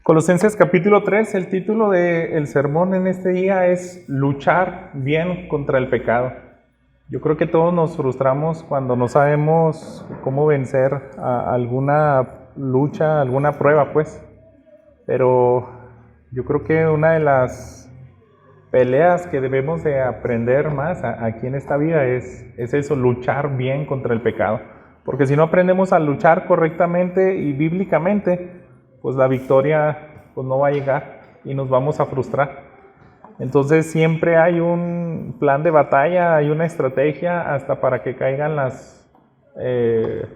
Colosenses capítulo 3, el título del sermón en este día es luchar bien contra el pecado. Yo creo que todos nos frustramos cuando no sabemos cómo vencer a alguna lucha, alguna prueba, pues. Pero yo creo que una de las peleas que debemos de aprender más aquí en esta vida es eso, luchar bien contra el pecado. Porque si no aprendemos a luchar correctamente y bíblicamente, pues la victoria pues no va a llegar y nos vamos a frustrar. Entonces siempre hay un plan de batalla, hay una estrategia hasta para que caigan las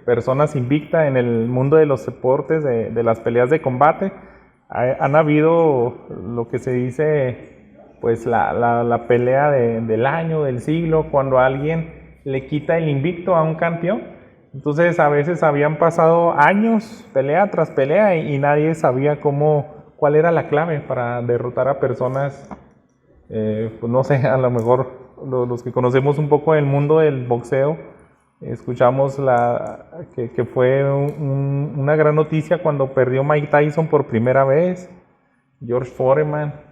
personas invictas en el mundo de los deportes, de las peleas de combate. Han habido lo que se dice pues la pelea del año, del siglo, cuando alguien le quita el invicto a un campeón. Entonces a veces habían pasado años, pelea tras pelea, y nadie sabía cuál era la clave para derrotar a personas, pues no sé, a lo mejor los que conocemos un poco el mundo del boxeo, escuchamos que fue una gran noticia cuando perdió Mike Tyson por primera vez. George Foreman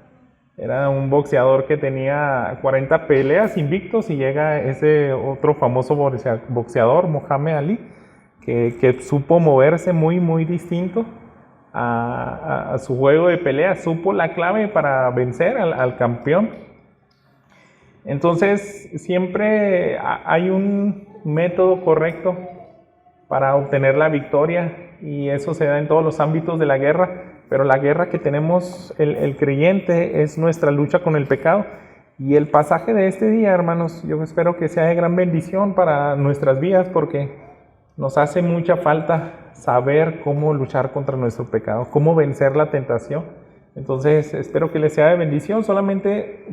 era un boxeador que tenía 40 peleas invictos y llega ese otro famoso boxeador, Muhammad Ali, que supo moverse muy distinto a su juego de pelea, supo la clave para vencer al campeón. Entonces siempre hay un método correcto para obtener la victoria y eso se da en todos los ámbitos de la guerra. Pero la guerra que tenemos el creyente es nuestra lucha con el pecado. Y el pasaje de este día, hermanos, yo espero que sea de gran bendición para nuestras vidas, porque nos hace mucha falta saber cómo luchar contra nuestro pecado, cómo vencer la tentación. Entonces espero que les sea de bendición. Solamente,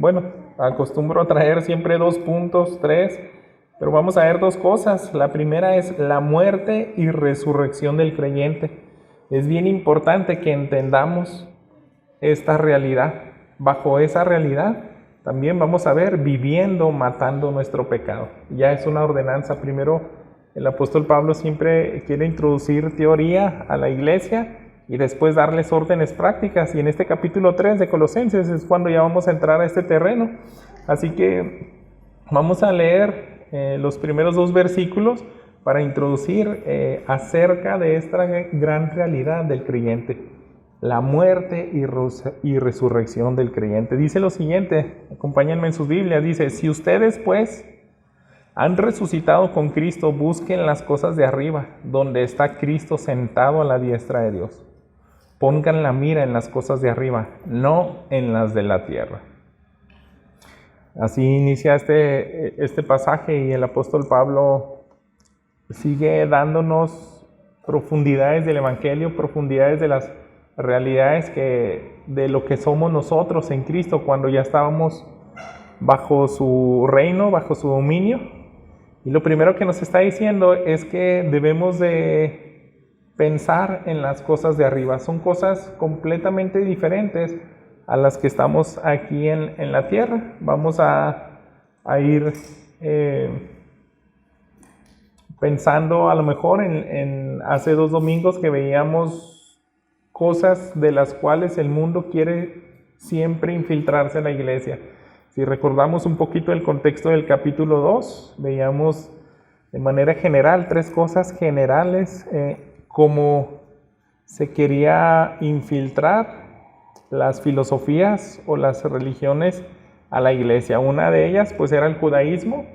acostumbro a traer siempre 2 puntos, 3, pero vamos a ver 2 cosas. La primera es la muerte y resurrección del creyente. Es bien importante que entendamos esta realidad. Bajo esa realidad también vamos a ver viviendo, matando nuestro pecado. Ya es una ordenanza. Primero, el apóstol Pablo siempre quiere introducir teoría a la iglesia y después darles órdenes prácticas. Y en este capítulo 3 de Colosenses es cuando ya vamos a entrar a este terreno. Así que vamos a leer los primeros 2 versículos para introducir acerca de esta gran realidad del creyente, la muerte y resurrección del creyente. Dice lo siguiente, acompáñenme en sus Biblias, dice: si ustedes pues han resucitado con Cristo, busquen las cosas de arriba, donde está Cristo sentado a la diestra de Dios. Pongan la mira en las cosas de arriba, no en las de la tierra. Así inicia este pasaje, y el apóstol Pablo sigue dándonos profundidades del Evangelio, profundidades de las realidades de lo que somos nosotros en Cristo cuando ya estábamos bajo su reino, bajo su dominio. Y lo primero que nos está diciendo es que debemos de pensar en las cosas de arriba. Son cosas completamente diferentes a las que estamos aquí en la tierra. Vamos a ir pensando a lo mejor en hace 2 domingos que veíamos cosas de las cuales el mundo quiere siempre infiltrarse en la iglesia. Si recordamos un poquito el contexto del capítulo 2, veíamos de manera general 3 cosas generales, como se quería infiltrar las filosofías o las religiones a la iglesia. Una de ellas pues era el judaísmo,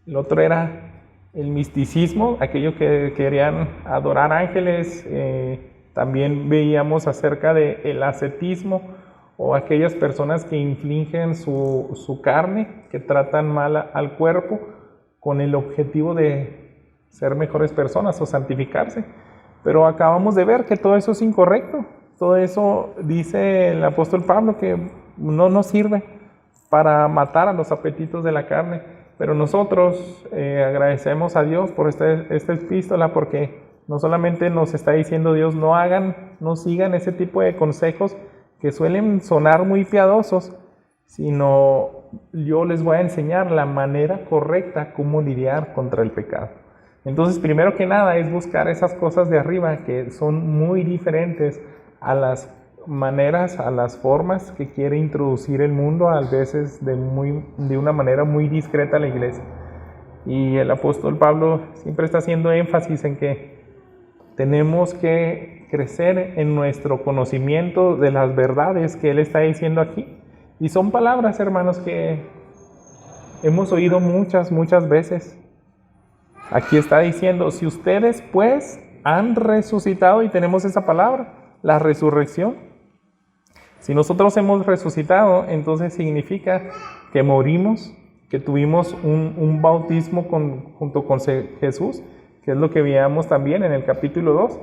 el otro era el misticismo, aquellos que querían adorar ángeles. También veíamos acerca del ascetismo, o aquellas personas que infligen su carne, que tratan mal al cuerpo con el objetivo de ser mejores personas o santificarse. Pero acabamos de ver que todo eso es incorrecto. Todo eso, dice el apóstol Pablo, que no nos sirve para matar a los apetitos de la carne. Pero nosotros agradecemos a Dios por esta epístola, porque no solamente nos está diciendo Dios, no sigan ese tipo de consejos que suelen sonar muy piadosos, sino yo les voy a enseñar la manera correcta cómo lidiar contra el pecado. Entonces, primero que nada es buscar esas cosas de arriba que son muy diferentes a las maneras, a las formas que quiere introducir el mundo, a veces de una manera muy discreta a la iglesia. Y el apóstol Pablo siempre está haciendo énfasis en que tenemos que crecer en nuestro conocimiento de las verdades que él está diciendo aquí. Y son palabras, hermanos, que hemos oído muchas veces. Aquí está diciendo, si ustedes pues han resucitado, y tenemos esa palabra, la resurrección. Si nosotros hemos resucitado, entonces significa que morimos, que tuvimos un bautismo junto con Jesús, que es lo que veíamos también en el capítulo 2.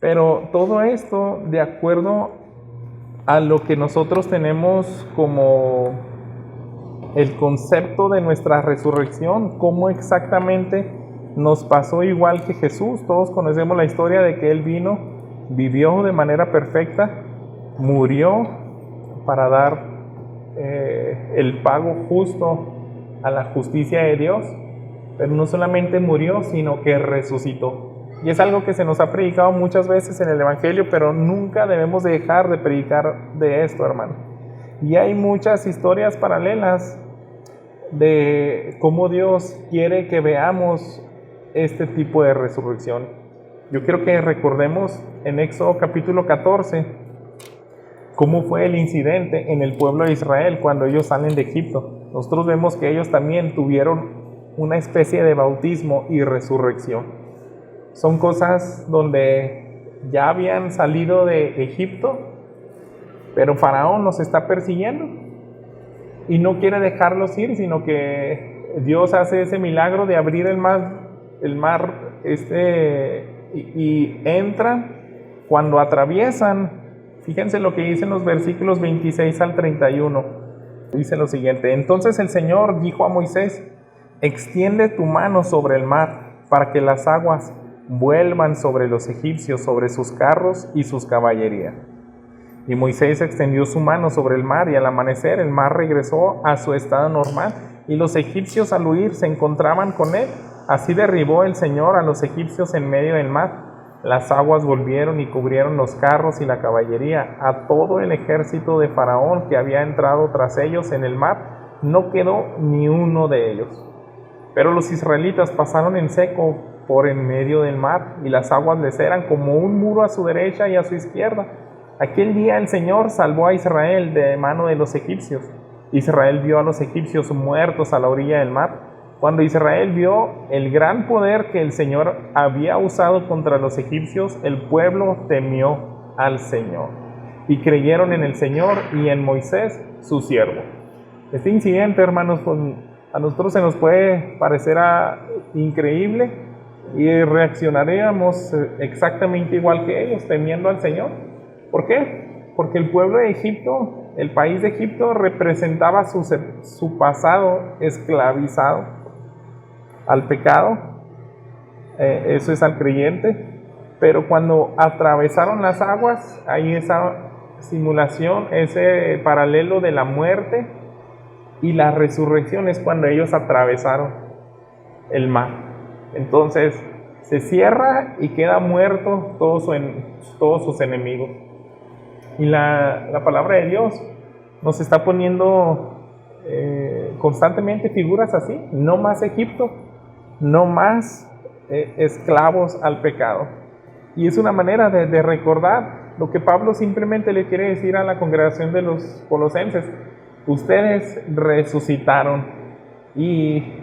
Pero todo esto de acuerdo a lo que nosotros tenemos como el concepto de nuestra resurrección, cómo exactamente nos pasó igual que Jesús. Todos conocemos la historia de que Él vino, vivió de manera perfecta, murió para dar el pago justo a la justicia de Dios, pero no solamente murió, sino que resucitó. Y es algo que se nos ha predicado muchas veces en el Evangelio, pero nunca debemos dejar de predicar de esto, hermano. Y hay muchas historias paralelas de cómo Dios quiere que veamos este tipo de resurrección. Yo quiero que recordemos en Éxodo capítulo 14 cómo fue el incidente en el pueblo de Israel cuando ellos salen de Egipto. Nosotros vemos que ellos también tuvieron una especie de bautismo y resurrección. Son cosas donde ya habían salido de Egipto, pero Faraón los está persiguiendo y no quiere dejarlos ir, sino que Dios hace ese milagro de abrir el mar y entran. Cuando atraviesan, fíjense lo que dicen los versículos 26 al 31. Dice lo siguiente: entonces el Señor dijo a Moisés, extiende tu mano sobre el mar para que las aguas vuelvan sobre los egipcios, sobre sus carros y sus caballerías. Y Moisés extendió su mano sobre el mar, y al amanecer el mar regresó a su estado normal, y los egipcios al huir se encontraban con él. Así derribó el Señor a los egipcios en medio del mar. Las aguas volvieron y cubrieron los carros y la caballería. A todo el ejército de Faraón que había entrado tras ellos en el mar, no quedó ni uno de ellos. Pero los israelitas pasaron en seco por en medio del mar, y las aguas les eran como un muro a su derecha y a su izquierda. Aquel día el Señor salvó a Israel de mano de los egipcios. Israel vio a los egipcios muertos a la orilla del mar. Cuando Israel vio el gran poder que el Señor había usado contra los egipcios, el pueblo temió al Señor y creyeron en el Señor y en Moisés, su siervo. Este incidente, hermanos, a nosotros se nos puede parecer increíble, y reaccionaríamos exactamente igual que ellos, temiendo al Señor. ¿Por qué? Porque el pueblo de Egipto, el país de Egipto, representaba su pasado esclavizado al pecado. Eso es al creyente. Pero cuando atravesaron las aguas, hay esa simulación, ese paralelo de la muerte y la resurrección, es cuando ellos atravesaron el mar. Entonces se cierra y queda muerto todos sus enemigos. Y la palabra de Dios nos está poniendo constantemente figuras así. No más Egipto, no más esclavos al pecado. Y es una manera de recordar lo que Pablo simplemente le quiere decir a la congregación de los colosenses. Ustedes resucitaron, y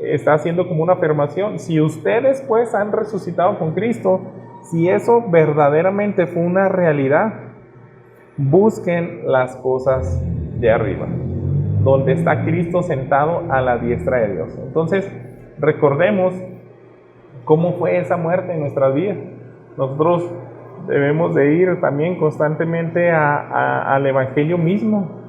está haciendo como una afirmación. Si ustedes pues han resucitado con Cristo, si eso verdaderamente fue una realidad, busquen las cosas de arriba, donde está Cristo sentado a la diestra de Dios. Entonces, recordemos cómo fue esa muerte en nuestras vidas. Nosotros debemos de ir también constantemente al Evangelio mismo,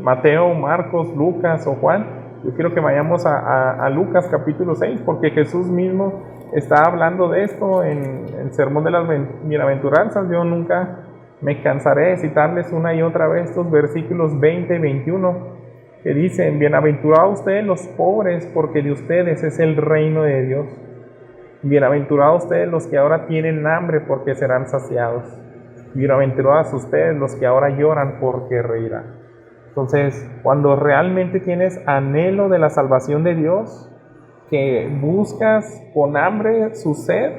Mateo, Marcos, Lucas o Juan. Yo quiero que vayamos a Lucas capítulo 6, porque Jesús mismo está hablando de esto en el sermón de las bienaventuranzas. Yo nunca me cansaré de citarles una y otra vez estos versículos 20 y 21 que dicen: bienaventurados ustedes los pobres, porque de ustedes es el reino de Dios. Bienaventurados ustedes los que ahora tienen hambre, porque serán saciados. Bienaventurados ustedes los que ahora lloran, porque reirán. Entonces, cuando realmente tienes anhelo de la salvación de Dios, que buscas con hambre su sed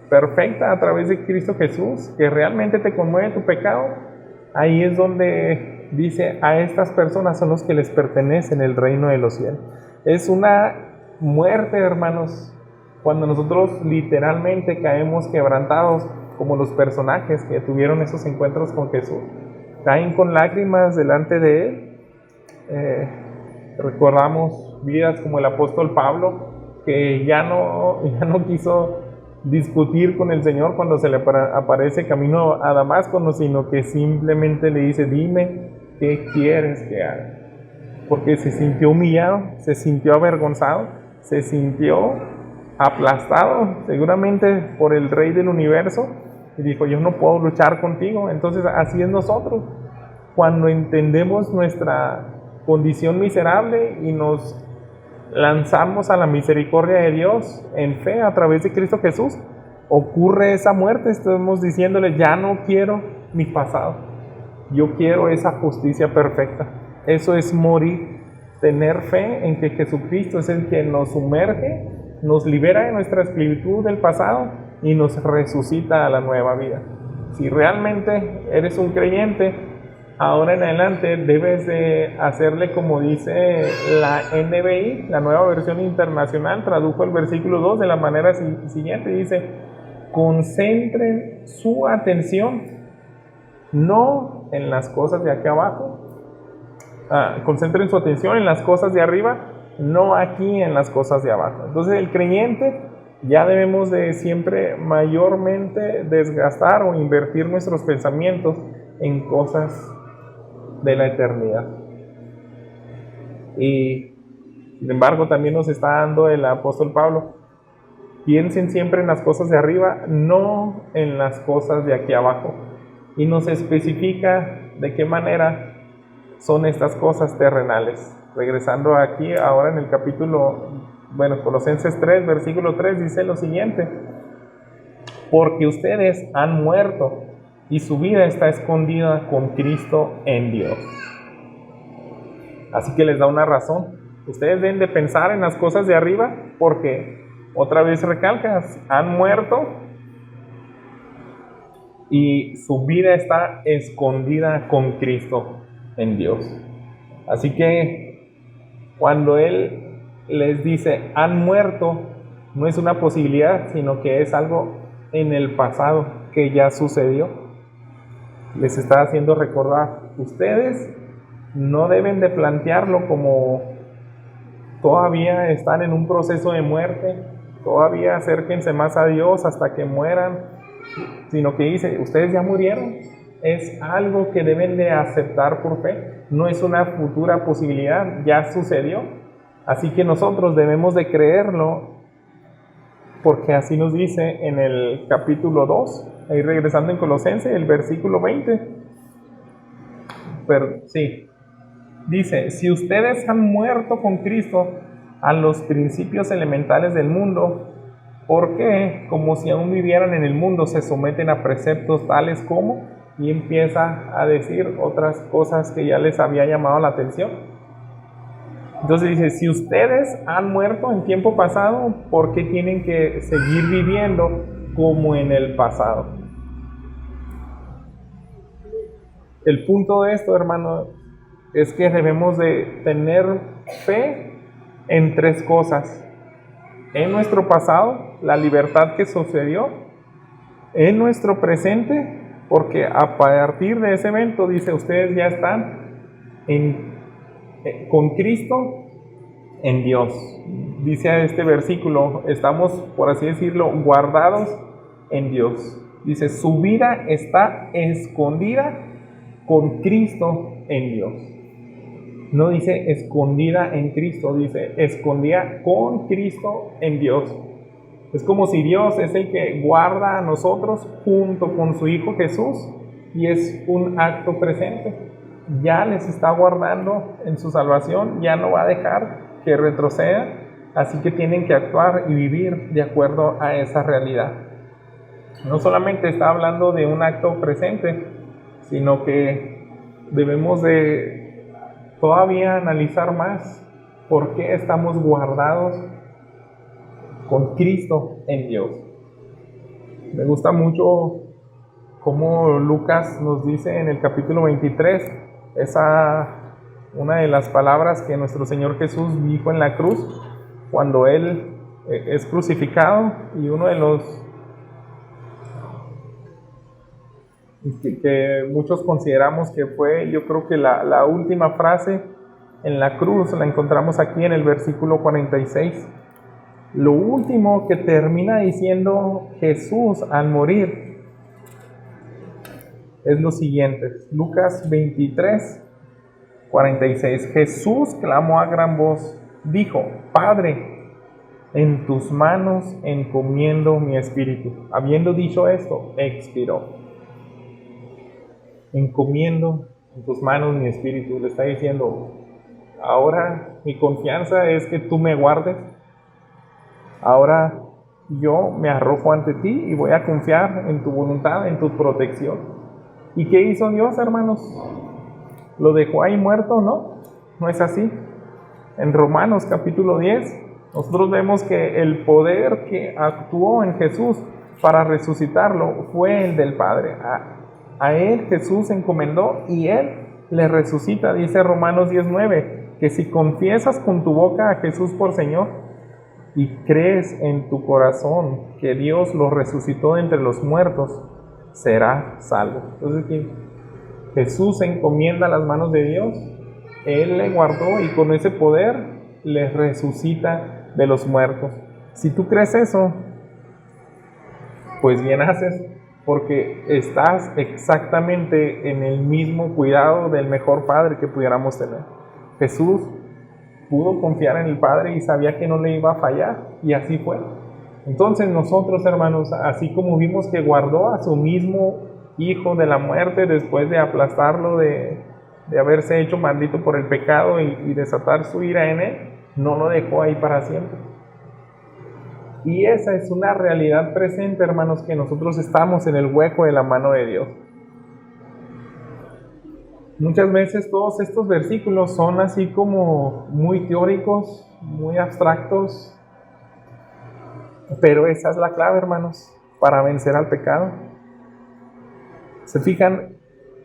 perfecta a través de Cristo Jesús, que realmente te conmueve tu pecado, ahí es donde dice, a estas personas son los que les pertenecen el reino de los cielos. Es una muerte, hermanos, cuando nosotros literalmente caemos quebrantados, como los personajes que tuvieron esos encuentros con Jesús. Caen con lágrimas delante de Él. Recordamos vidas como el apóstol Pablo, que ya no quiso discutir con el Señor cuando se le aparece camino a Damasco, sino que simplemente le dice, dime qué quieres que haga. Porque se sintió humillado, se sintió avergonzado, se sintió aplastado seguramente por el Rey del universo, y dijo, yo no puedo luchar contigo. Entonces así es nosotros, cuando entendemos nuestra condición miserable y nos lanzamos a la misericordia de Dios en fe a través de Cristo Jesús, ocurre esa muerte. Estamos diciéndole, ya no quiero mi pasado, yo quiero esa justicia perfecta. Eso es morir, tener fe en que Jesucristo es el que nos sumerge, nos libera de nuestra esclavitud del pasado y nos resucita a la nueva vida. Si realmente eres un creyente, ahora en adelante debes de hacerle como dice la NBI, la Nueva Versión Internacional, tradujo el versículo 2 de la manera siguiente, dice, concentren su atención no en las cosas de aquí abajo, concentren su atención en las cosas de arriba, no aquí en las cosas de abajo. Entonces el creyente ya debemos de siempre mayormente desgastar o invertir nuestros pensamientos en cosas de la eternidad. Y sin embargo también nos está dando el apóstol Pablo, piensen siempre en las cosas de arriba, no en las cosas de aquí abajo. Y nos especifica de qué manera son estas cosas terrenales. Regresando aquí ahora en el capítulo, Colosenses 3, versículo 3 dice lo siguiente, porque ustedes han muerto y su vida está escondida con Cristo en Dios. Así que les da una razón. Ustedes deben de pensar en las cosas de arriba porque, otra vez recalcas, han muerto y su vida está escondida con Cristo en Dios. Así que cuando Él les dice han muerto, no es una posibilidad, sino que es algo en el pasado que ya sucedió. Les está haciendo recordar, ustedes no deben de plantearlo como todavía están en un proceso de muerte, todavía acérquense más a Dios hasta que mueran, sino que dice, ustedes ya murieron. Es algo que deben de aceptar por fe, no es una futura posibilidad, ya sucedió. Así que nosotros debemos de creerlo, porque así nos dice en el capítulo 2, ahí regresando en Colosenses, el versículo 20. Dice, si ustedes han muerto con Cristo a los principios elementales del mundo, ¿por qué, como si aún vivieran en el mundo, se someten a preceptos tales como? Y empieza a decir otras cosas que ya les había llamado la atención. Entonces dice, si ustedes han muerto en tiempo pasado, ¿por qué tienen que seguir viviendo como en el pasado? El punto de esto, hermano, es que debemos de tener fe en tres cosas. En nuestro pasado, la libertad que sucedió. En nuestro presente, porque a partir de ese evento, dice, ustedes ya están con Cristo en Dios. Dice este versículo, estamos, por así decirlo, guardados en Dios. Dice, su vida está escondida con Cristo en Dios. No dice escondida en Cristo, dice escondida con Cristo en Dios. Es como si Dios es el que guarda a nosotros junto con su Hijo Jesús, y es un acto presente. Ya les está guardando en su salvación, ya no va a dejar que retroceda, así que tienen que actuar y vivir de acuerdo a esa realidad. no solamente está hablando de un acto presente, sino que debemos de todavía analizar más por qué estamos guardados con Cristo en Dios. Me gusta mucho cómo Lucas nos dice en el capítulo 23, una de las palabras que nuestro Señor Jesús dijo en la cruz, cuando Él es crucificado, y uno de los que muchos consideramos que fue, yo creo que la última frase en la cruz, la encontramos aquí en el versículo 46. Lo último que termina diciendo Jesús al morir es lo siguiente: Lucas 23, 46. Jesús clamó a gran voz, dijo: Padre, en tus manos encomiendo mi espíritu. Habiendo dicho esto, expiró. Encomiendo en tus manos mi espíritu. Le está diciendo: ahora mi confianza es que tú me guardes. Ahora yo me arrojo ante ti y voy a confiar en tu voluntad, en tu protección. ¿Y qué hizo Dios, hermanos? ¿Lo dejó ahí muerto? No, no es así. En Romanos capítulo 10, nosotros vemos que el poder que actuó en Jesús para resucitarlo fue el del Padre. A Él Jesús se encomendó y Él le resucita. Dice Romanos 10:9, que si confiesas con tu boca a Jesús por Señor y crees en tu corazón que Dios lo resucitó de entre los muertos, serás salvo. Entonces, Jesús se encomienda a las manos de Dios, Él le guardó y con ese poder le resucita de los muertos. Si tú crees eso, pues bien haces, porque estás exactamente en el mismo cuidado del mejor Padre que pudiéramos tener. Jesús pudo confiar en el Padre y sabía que no le iba a fallar, y así fue. Entonces nosotros, hermanos, así como vimos que guardó a su mismo Hijo de la muerte después de aplastarlo, de haberse hecho maldito por el pecado y desatar su ira en él, no lo dejó ahí para siempre. Y esa es una realidad presente, hermanos, que nosotros estamos en el hueco de la mano de Dios. Muchas veces todos estos versículos son así como muy teóricos, muy abstractos, pero esa es la clave, hermanos, para vencer al pecado. Se fijan,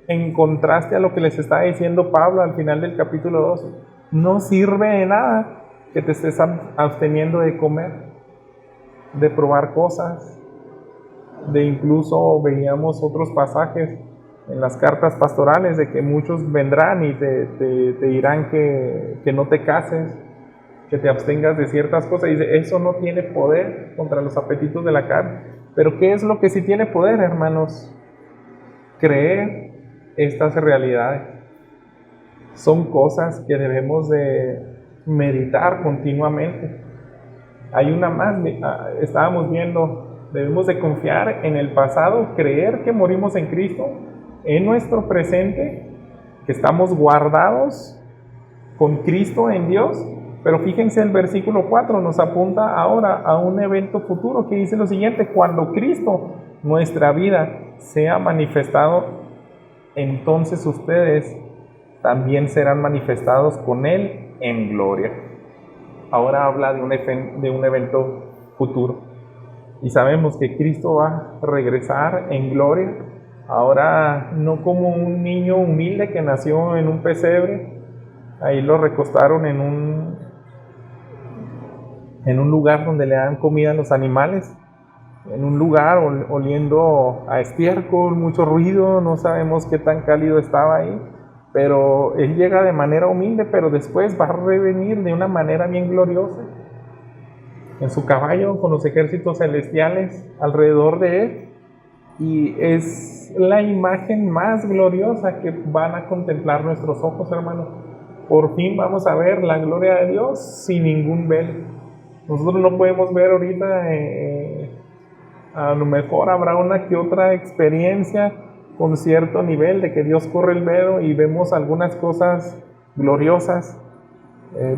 en contraste a lo que les está diciendo Pablo al final del capítulo 12, no sirve de nada que te estés absteniendo de comer, de probar cosas, de incluso veíamos otros pasajes en las cartas pastorales de que muchos vendrán y te dirán que no te cases, que te abstengas de ciertas cosas, y dice, eso no tiene poder contra los apetitos de la carne. Pero ¿qué es lo que sí tiene poder, hermanos? Creer estas realidades. Son cosas que debemos de meditar continuamente. Hay una más, estábamos viendo, debemos de confiar en el pasado, creer que morimos en Cristo, en nuestro presente, que estamos guardados con Cristo en Dios. Pero fíjense, el versículo 4 nos apunta ahora a un evento futuro que dice lo siguiente: cuando Cristo, nuestra vida, sea manifestado, entonces ustedes también serán manifestados con Él en gloria. Ahora habla de un evento futuro. Y sabemos que Cristo va a regresar en gloria. Ahora no como un niño humilde que nació en un pesebre. Ahí lo recostaron en un lugar donde le dan comida a los animales. En un lugar oliendo a estiércol, mucho ruido, no sabemos qué tan cálido estaba ahí, pero Él llega de manera humilde, pero después va a revenir de una manera bien gloriosa, en su caballo, con los ejércitos celestiales alrededor de Él, y es la imagen más gloriosa que van a contemplar nuestros ojos, hermanos. Por fin vamos a ver la gloria de Dios sin ningún velo. Nosotros no podemos ver ahorita, a lo mejor habrá una que otra experiencia con cierto nivel de que Dios corre el velo y vemos algunas cosas gloriosas,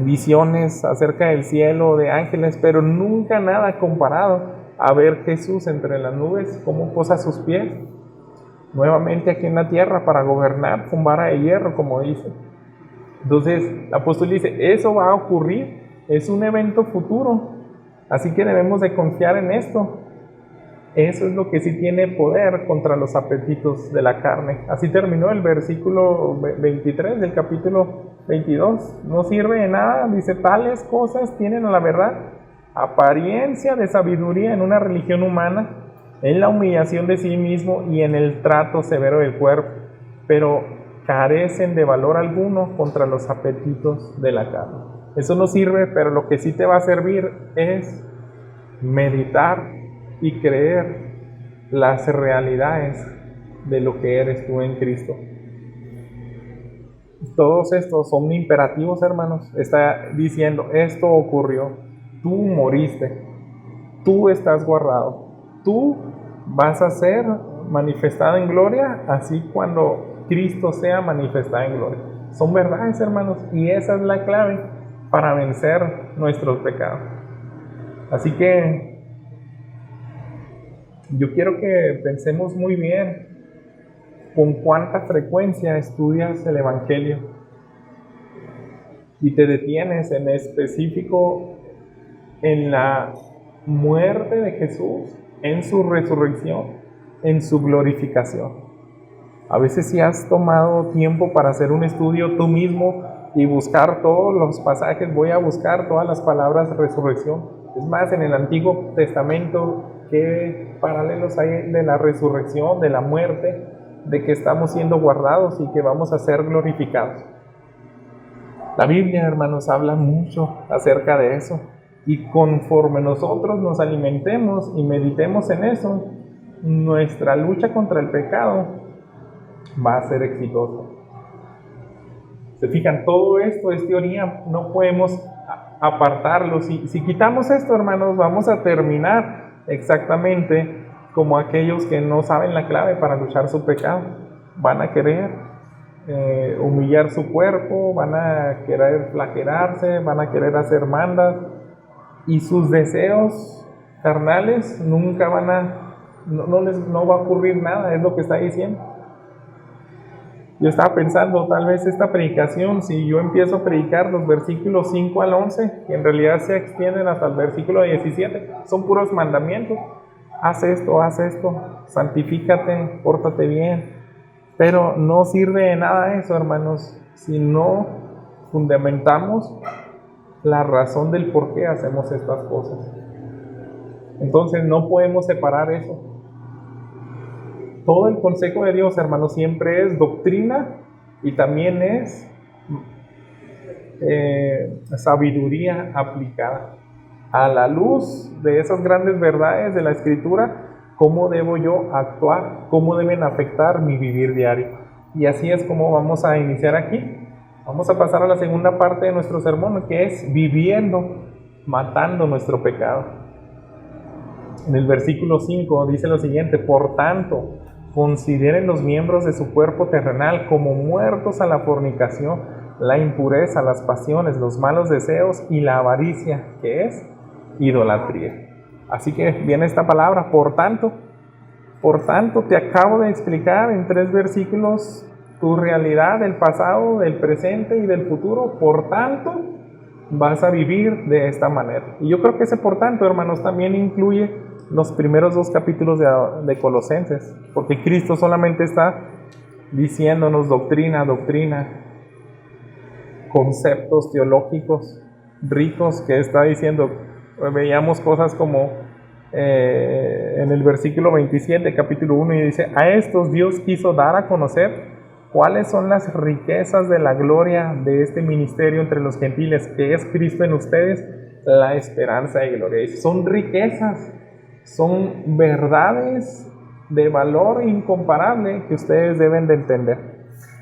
visiones acerca del cielo, de ángeles, pero nunca nada comparado a ver Jesús entre las nubes, cómo posa sus pies, nuevamente aquí en la tierra para gobernar con vara de hierro, como dice. Entonces, el apóstol dice, eso va a ocurrir, es un evento futuro, así que debemos de confiar en esto. Eso es lo que sí tiene poder contra los apetitos de la carne. Así terminó el versículo 23 del capítulo 22. No sirve de nada, dice, tales cosas tienen a la verdad apariencia de sabiduría en una religión humana, en la humillación de sí mismo y en el trato severo del cuerpo, pero carecen de valor alguno contra los apetitos de la carne. Eso no sirve, pero lo que sí te va a servir es meditar y creer las realidades de lo que eres tú en Cristo. Todos estos son imperativos, hermanos. Está diciendo, esto ocurrió, tú moriste, tú estás guardado, tú vas a ser manifestado en gloria, así cuando Cristo sea manifestado en gloria. Son verdades, hermanos, y esa es la clave para vencer nuestros pecados. Así que yo quiero que pensemos muy bien con cuánta frecuencia estudias el Evangelio y te detienes en específico en la muerte de Jesús, en su resurrección, en su glorificación. A veces si has tomado tiempo para hacer un estudio tú mismo y buscar todos los pasajes, voy a buscar todas las palabras de resurrección. Es más, en el Antiguo Testamento, ¿qué paralelos hay de la resurrección, de la muerte, de que estamos siendo guardados y que vamos a ser glorificados? La Biblia, hermanos, habla mucho acerca de eso. Y conforme nosotros nos alimentemos y meditemos en eso, nuestra lucha contra el pecado va a ser exitosa. Se fijan, todo esto es teoría, no podemos apartarlo. Si quitamos esto, hermanos, vamos a terminar exactamente como aquellos que no saben la clave para luchar su pecado. Van a querer humillar su cuerpo, van a querer flagelarse, van a querer hacer mandas, y sus deseos carnales nunca van a, no va a ocurrir nada, es lo que está diciendo. Yo estaba pensando, tal vez esta predicación, si yo empiezo a predicar los versículos 5 al 11, que en realidad se extienden hasta el versículo 17, son puros mandamientos. Haz esto, santifícate, pórtate bien. Pero no sirve de nada eso, hermanos, si no fundamentamos la razón del por qué hacemos estas cosas. Entonces no podemos separar eso. Todo el consejo de Dios, hermanos, siempre es doctrina y también es sabiduría aplicada. A la luz de esas grandes verdades de la Escritura, ¿cómo debo yo actuar? ¿Cómo deben afectar mi vivir diario? Y así es como vamos a iniciar aquí. Vamos a pasar a la segunda parte de nuestro sermón, que es viviendo, matando nuestro pecado. En el versículo 5 dice lo siguiente: por tanto, consideren los miembros de su cuerpo terrenal como muertos a la fornicación, la impureza, las pasiones, los malos deseos y la avaricia, que es idolatría. Así que viene esta palabra, por tanto. Por tanto, te acabo de explicar en 3 versículos tu realidad del pasado, del presente y del futuro. Por tanto, vas a vivir de esta manera. Y yo creo que ese por tanto, hermanos, también incluye los primeros 2 capítulos de Colosenses, porque Cristo solamente está diciéndonos doctrina, conceptos teológicos ricos que está diciendo. Veíamos cosas como en el versículo 27, capítulo 1, y dice: a estos Dios quiso dar a conocer cuáles son las riquezas de la gloria de este ministerio entre los gentiles, que es Cristo en ustedes, la esperanza de gloria. Y son riquezas, son verdades de valor incomparable que ustedes deben de entender.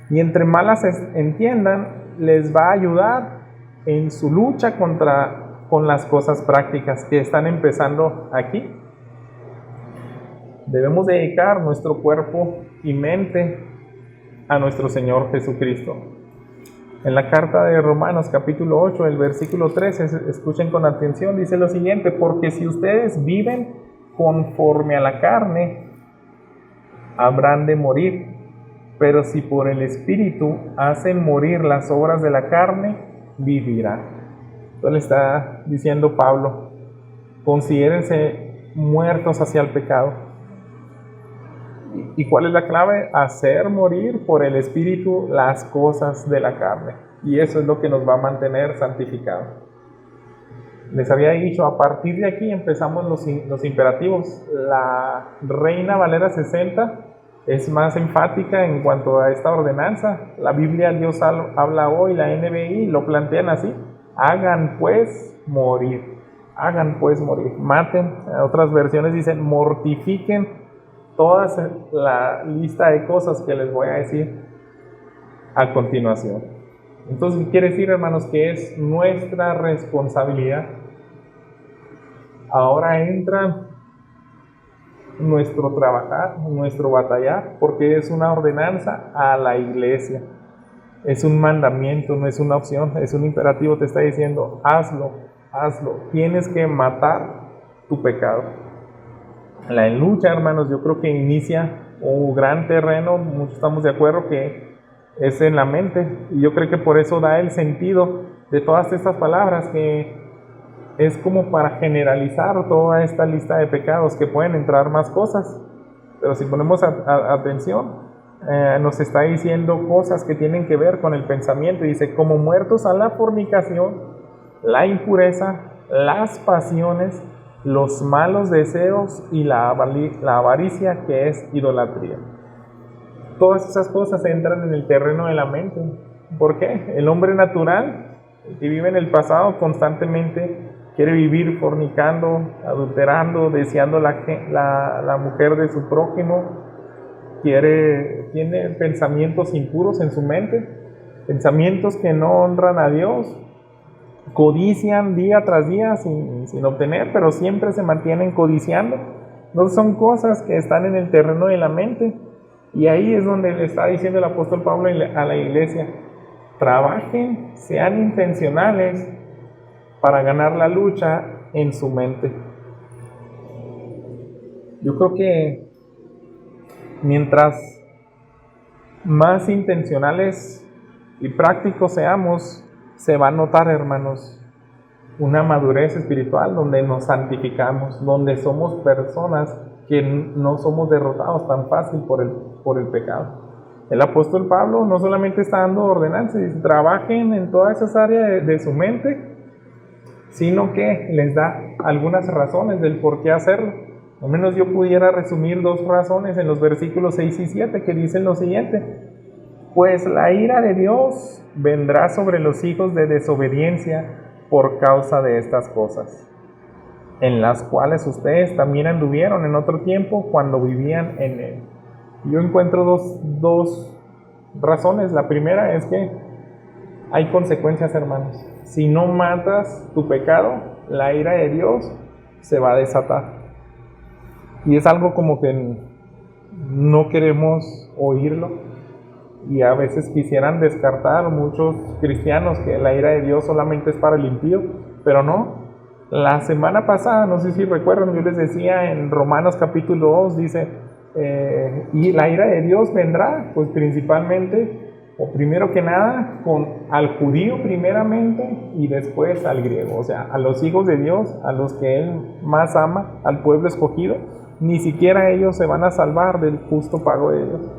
Y entre más las entiendan, les va a ayudar en su lucha con las cosas prácticas que están empezando aquí. Debemos dedicar nuestro cuerpo y mente a nuestro Señor Jesucristo. En la carta de Romanos capítulo 8, el versículo 13, escuchen con atención, dice lo siguiente: porque si ustedes viven conforme a la carne, habrán de morir, pero si por el Espíritu hacen morir las obras de la carne, vivirán. Entonces le está diciendo Pablo, considérense muertos hacia el pecado. ¿Y cuál es la clave? Hacer morir por el Espíritu las cosas de la carne. Y eso es lo que nos va a mantener santificados. Les había dicho, a partir de aquí empezamos los imperativos. La Reina Valera 60 es más enfática en cuanto a esta ordenanza. La Biblia Dios habla hoy, la NBI lo plantean así: hagan pues morir, hagan pues morir, maten. Otras versiones dicen mortifiquen toda la lista de cosas que les voy a decir a continuación. Entonces, ¿qué quiere decir, hermanos? Que es nuestra responsabilidad. Ahora entra nuestro trabajar, nuestro batallar, porque es una ordenanza a la iglesia. Es un mandamiento, no es una opción, es un imperativo. Te está diciendo, hazlo, hazlo. Tienes que matar tu pecado. La lucha, hermanos, yo creo que inicia un gran terreno, muchos estamos de acuerdo que es en la mente, y yo creo que por eso da el sentido de todas estas palabras, que es como para generalizar toda esta lista de pecados, que pueden entrar más cosas, pero si ponemos atención, nos está diciendo cosas que tienen que ver con el pensamiento. Dice, como muertos a la fornicación, la impureza, las pasiones, los malos deseos y la avaricia, que es idolatría. Todas esas cosas entran en el terreno de la mente. ¿Por qué? El hombre natural, el que vive en el pasado, constantemente quiere vivir fornicando, adulterando, deseando la mujer de su prójimo, tiene pensamientos impuros en su mente, pensamientos que no honran a Dios, codician día tras día sin obtener, pero siempre se mantienen codiciando. Entonces son cosas que están en el terreno de la mente, y ahí es donde le está diciendo el apóstol Pablo a la iglesia: trabajen, sean intencionales para ganar la lucha en su mente. Yo creo que mientras más intencionales y prácticos seamos, se va a notar, hermanos, una madurez espiritual donde nos santificamos, donde somos personas que no somos derrotados tan fácil por el pecado. El apóstol Pablo no solamente está dando ordenanzas, dice, trabajen en todas esas áreas de su mente, sino que les da algunas razones del por qué hacerlo. Al menos yo pudiera resumir 2 razones en los versículos 6 y 7, que dicen lo siguiente: pues la ira de Dios vendrá sobre los hijos de desobediencia por causa de estas cosas, en las cuales ustedes también anduvieron en otro tiempo cuando vivían en él. Yo encuentro dos razones. La primera es que hay consecuencias, hermanos. Si no matas tu pecado, la ira de Dios se va a desatar. Y es algo como que no queremos oírlo, y a veces quisieran descartar muchos cristianos que la ira de Dios solamente es para el impío, pero no. La semana pasada, no sé si recuerdan, yo les decía en Romanos capítulo 2, dice, y la ira de Dios vendrá, pues principalmente, o primero que nada, al judío primeramente y después al griego. O sea, a los hijos de Dios, a los que Él más ama, al pueblo escogido, ni siquiera ellos se van a salvar del justo pago de Dios.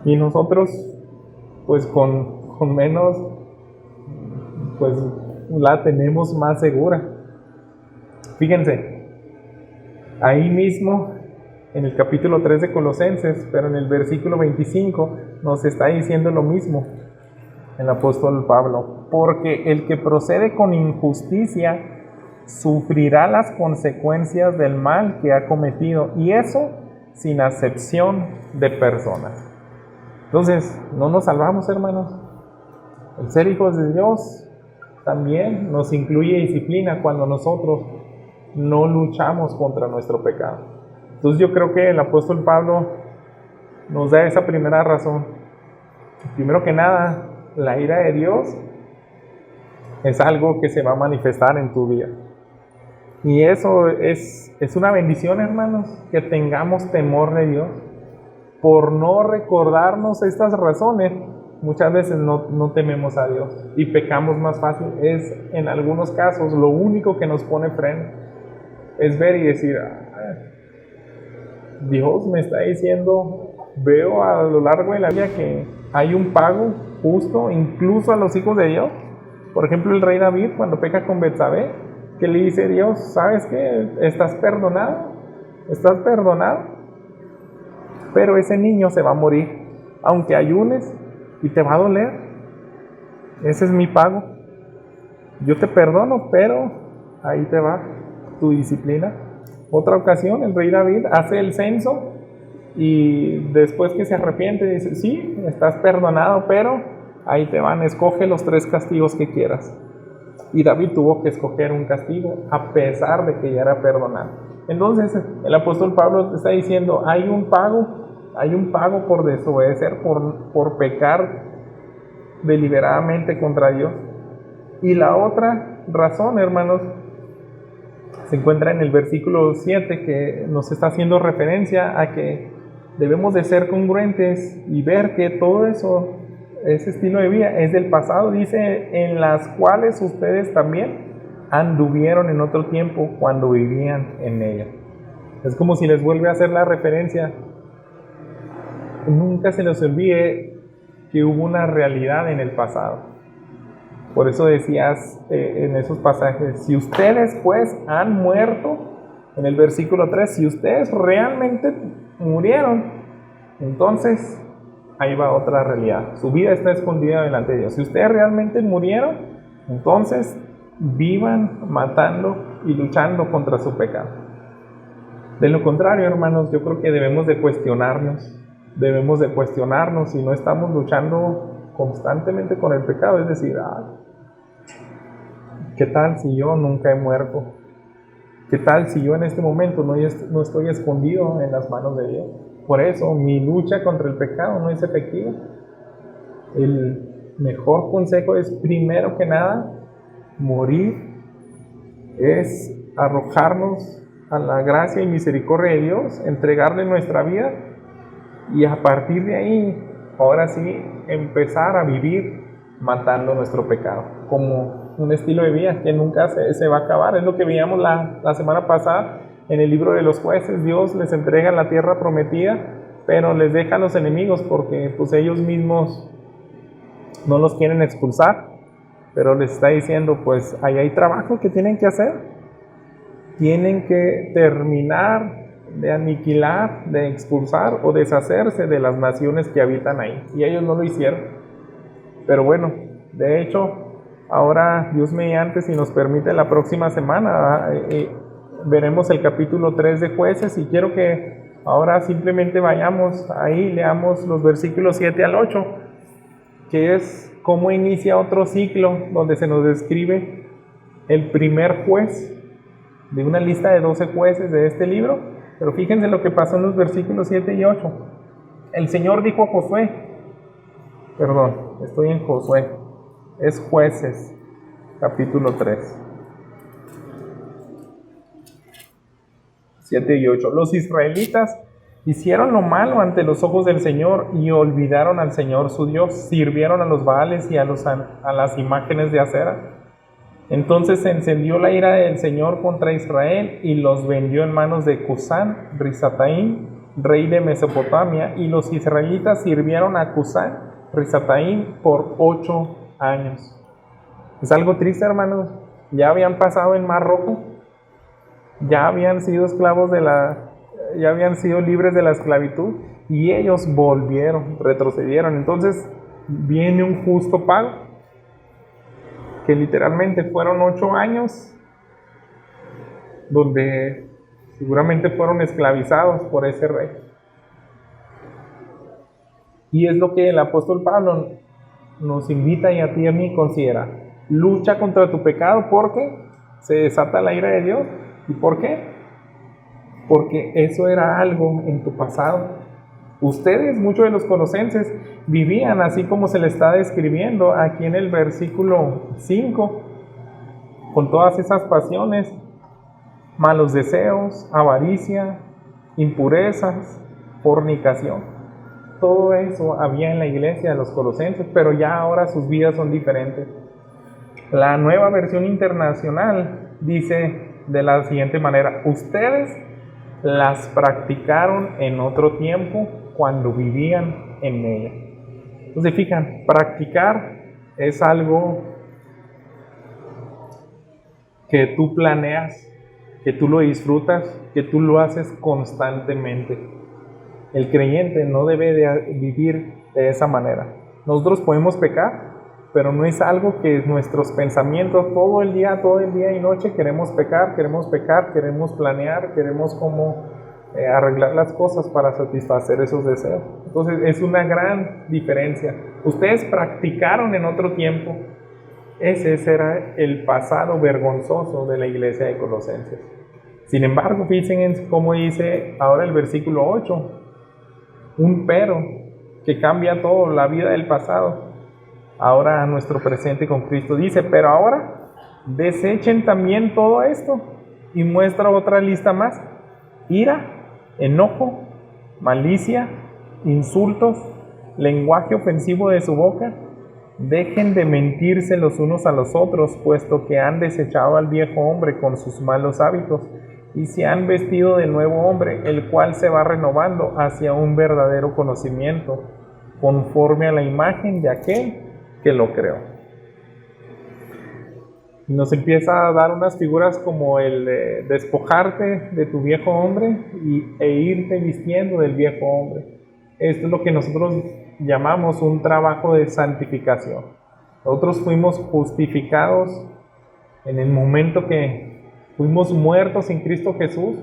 Y nosotros, pues con menos, pues la tenemos más segura. Fíjense, ahí mismo en el capítulo 3 de Colosenses, pero en el versículo 25 nos está diciendo lo mismo el apóstol Pablo: porque el que procede con injusticia sufrirá las consecuencias del mal que ha cometido, y eso sin acepción de personas. Entonces, no nos salvamos, hermanos. El ser hijos de Dios también nos incluye disciplina cuando nosotros no luchamos contra nuestro pecado. Entonces yo creo que el apóstol Pablo nos da esa primera razón. Primero que nada, la ira de Dios es algo que se va a manifestar en tu vida. Y eso es una bendición, hermanos, que tengamos temor de Dios. Por no recordarnos estas razones, muchas veces no tememos a Dios y pecamos más fácil. Es en algunos casos lo único que nos pone freno. Es ver y decir, Dios me está diciendo, veo a lo largo de la vida que hay un pago justo incluso a los hijos de Dios. Por ejemplo, el rey David, cuando peca con Betsabé, que le dice Dios, ¿sabes qué? Estás perdonado, pero ese niño se va a morir, aunque ayunes y te va a doler. Ese es mi pago. Yo te perdono, pero ahí te va tu disciplina. Otra ocasión, el rey David hace el censo y después que se arrepiente dice, sí, estás perdonado, pero ahí te van, escoge los 3 castigos que quieras. Y David tuvo que escoger un castigo a pesar de que ya era perdonado. Entonces el apóstol Pablo está diciendo, hay un pago por desobedecer, por pecar deliberadamente contra Dios. Y la otra razón, hermanos, se encuentra en el versículo 7, que nos está haciendo referencia a que debemos de ser congruentes y ver que todo eso, ese estilo de vida es del pasado. Dice, en las cuales ustedes también anduvieron en otro tiempo cuando vivían en ella. Es como si les vuelve a hacer la referencia. Nunca se les olvide que hubo una realidad en el pasado. Por eso decías en esos pasajes, si ustedes pues han muerto, en el versículo 3, si ustedes realmente murieron, entonces ahí va otra realidad. Su vida está escondida delante de Dios. Si ustedes realmente murieron, entonces vivan matando y luchando contra su pecado. De lo contrario, hermanos, yo creo que debemos de cuestionarnos si no estamos luchando constantemente con el pecado. Es decir, ¿qué tal si yo nunca he muerto? ¿Qué tal si yo en este momento no estoy escondido en las manos de Dios? Por eso mi lucha contra el pecado no es efectiva. El mejor consejo es, primero que nada, morir, es arrojarnos a la gracia y misericordia de Dios, entregarle nuestra vida y a partir de ahí, ahora sí, empezar a vivir matando nuestro pecado, como un estilo de vida que nunca se va a acabar. Es lo que veíamos la semana pasada en el libro de los jueces. Dios les entrega la tierra prometida, pero les deja a los enemigos porque pues ellos mismos no los quieren expulsar, pero les está diciendo, pues ahí hay trabajo que tienen que hacer. Tienen que terminar de aniquilar, de expulsar o deshacerse de las naciones que habitan ahí. Y ellos no lo hicieron. Pero bueno, de hecho, ahora Dios mediante, si nos permite, la próxima semana veremos el capítulo 3 de Jueces, y quiero que ahora simplemente vayamos ahí, leamos los versículos 7 al 8, que es cómo inicia otro ciclo donde se nos describe el primer juez de una lista de 12 jueces de este libro. Pero fíjense lo que pasó en los versículos 7 y 8. El Señor dijo a Josué, estoy en Josué, es Jueces, capítulo 3, 7 y 8. Los israelitas hicieron lo malo ante los ojos del Señor y olvidaron al Señor su Dios, sirvieron a los Baales y a las imágenes de acera. Entonces se encendió la ira del Señor contra Israel y los vendió en manos de Cusán Risataim, rey de Mesopotamia, y los israelitas sirvieron a Cusán Risataim por 8 años. Es algo triste, hermanos. Ya habían pasado el Mar Rojo, ya habían sido esclavos ya habían sido libres de la esclavitud, y ellos retrocedieron. Entonces viene un justo pago, que literalmente fueron 8 años donde seguramente fueron esclavizados por ese rey. Y es lo que el apóstol Pablo nos invita y a ti y a mí considera. Lucha contra tu pecado porque se desata la ira de Dios. ¿Y por qué? Porque eso era algo en tu pasado. Ustedes, muchos de los colosenses, vivían así como se le está describiendo aquí en el versículo 5, con todas esas pasiones, malos deseos, avaricia, impurezas, fornicación. Todo eso había en la iglesia de los colosenses, pero ya ahora sus vidas son diferentes. La nueva versión internacional dice de la siguiente manera: ustedes las practicaron en otro tiempo cuando vivían en ella. Entonces, fijan, practicar es algo que tú planeas, que tú lo disfrutas, que tú lo haces constantemente. El creyente no debe de vivir de esa manera. Nosotros podemos pecar, pero no es algo que nuestros pensamientos todo el día y noche queremos pecar, queremos planear, queremos como arreglar las cosas para satisfacer esos deseos. Entonces es una gran diferencia. Ustedes practicaron en otro tiempo. Ese era el pasado vergonzoso de la iglesia de Colosenses. Sin embargo, fíjense cómo dice ahora el versículo 8, un pero que cambia todo, la vida del pasado, ahora a nuestro presente con Cristo. Dice, pero ahora desechen también todo esto, y muestra otra lista más: ira, enojo, malicia, insultos, lenguaje ofensivo de su boca. Dejen de mentirse los unos a los otros, puesto que han desechado al viejo hombre con sus malos hábitos, y se han vestido del nuevo hombre, el cual se va renovando hacia un verdadero conocimiento, conforme a la imagen de aquel que lo creó. Nos empieza a dar unas figuras como el despojarte de tu viejo hombre e irte vistiendo del viejo hombre. Esto es lo que nosotros llamamos un trabajo de santificación. Nosotros fuimos justificados en el momento que fuimos muertos en Cristo Jesús,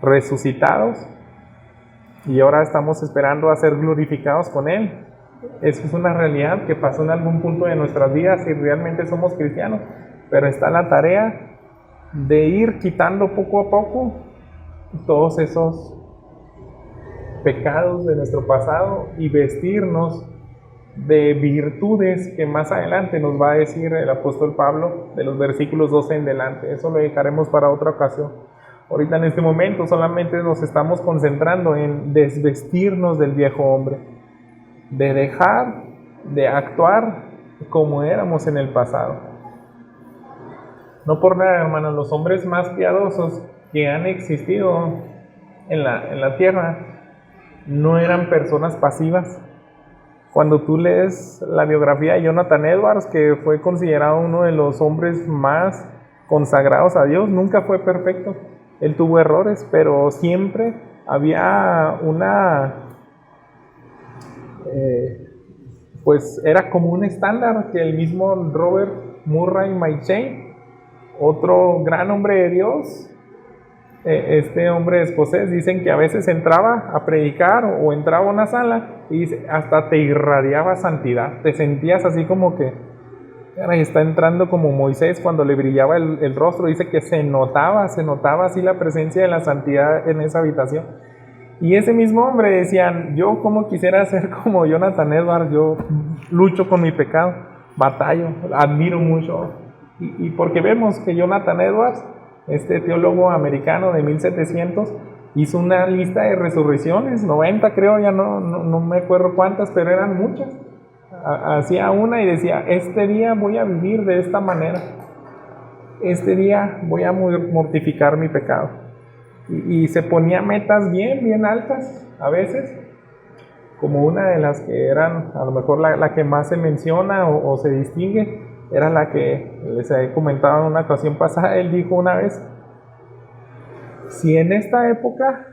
resucitados, y ahora estamos esperando a ser glorificados con Él. Eso es una realidad que pasó en algún punto de nuestras vidas y realmente somos cristianos, pero está la tarea de ir quitando poco a poco todos esos pecados de nuestro pasado y vestirnos de virtudes que más adelante nos va a decir el apóstol Pablo de los versículos 12 en delante. Eso lo dejaremos para otra ocasión. Ahorita en este momento solamente nos estamos concentrando en desvestirnos del viejo hombre, de dejar de actuar como éramos en el pasado. No por nada, hermanos, los hombres más piadosos que han existido en la tierra no eran personas pasivas. Cuando tú lees la biografía de Jonathan Edwards, que fue considerado uno de los hombres más consagrados a Dios, nunca fue perfecto. Él tuvo errores, pero siempre había pues era como un estándar que el mismo Robert Murray McCheyne, otro gran hombre de Dios, este hombre escocés, dicen que a veces entraba a predicar o entraba a una sala y dice, hasta te irradiaba santidad, te sentías así como que está entrando como Moisés cuando le brillaba el rostro. Dice que se notaba así la presencia de la santidad en esa habitación. Y ese mismo hombre decían, yo como quisiera ser como Jonathan Edwards, yo lucho con mi pecado, batallo, admiro mucho. Y porque vemos que Jonathan Edwards, este teólogo americano de 1700, hizo una lista de resurrecciones, 90 creo, ya no me acuerdo cuántas, pero eran muchas. Hacía una y decía, este día voy a vivir de esta manera, este día voy a mortificar mi pecado. Y se ponía metas bien altas a veces, como una de las que eran, a lo mejor la que más se menciona o se distingue, era la que les he comentado en una ocasión pasada. Él dijo una vez, si en esta época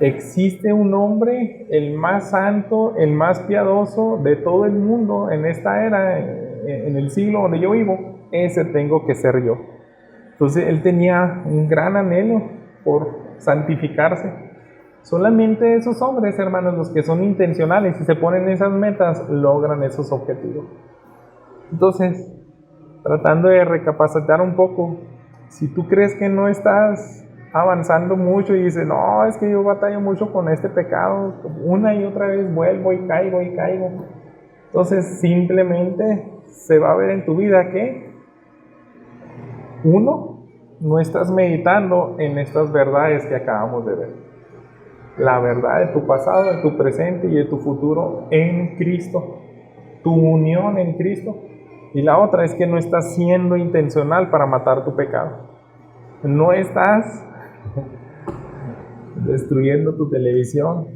existe un hombre, el más santo, el más piadoso de todo el mundo en esta era, en el siglo donde yo vivo, ese tengo que ser yo. Entonces él tenía un gran anhelo por santificarse. Solamente esos hombres, hermanos, los que son intencionales y se ponen esas metas, logran esos objetivos. Entonces, tratando de recapacitar un poco, si tú crees que no estás avanzando mucho y dices, no, es que yo batallo mucho con este pecado, una y otra vez vuelvo y caigo, entonces simplemente se va a ver en tu vida que, uno, no estás meditando en estas verdades que acabamos de ver. La verdad de tu pasado, de tu presente y de tu futuro en Cristo. Tu unión en Cristo. Y la otra es que no estás siendo intencional para matar tu pecado. No estás destruyendo tu televisión,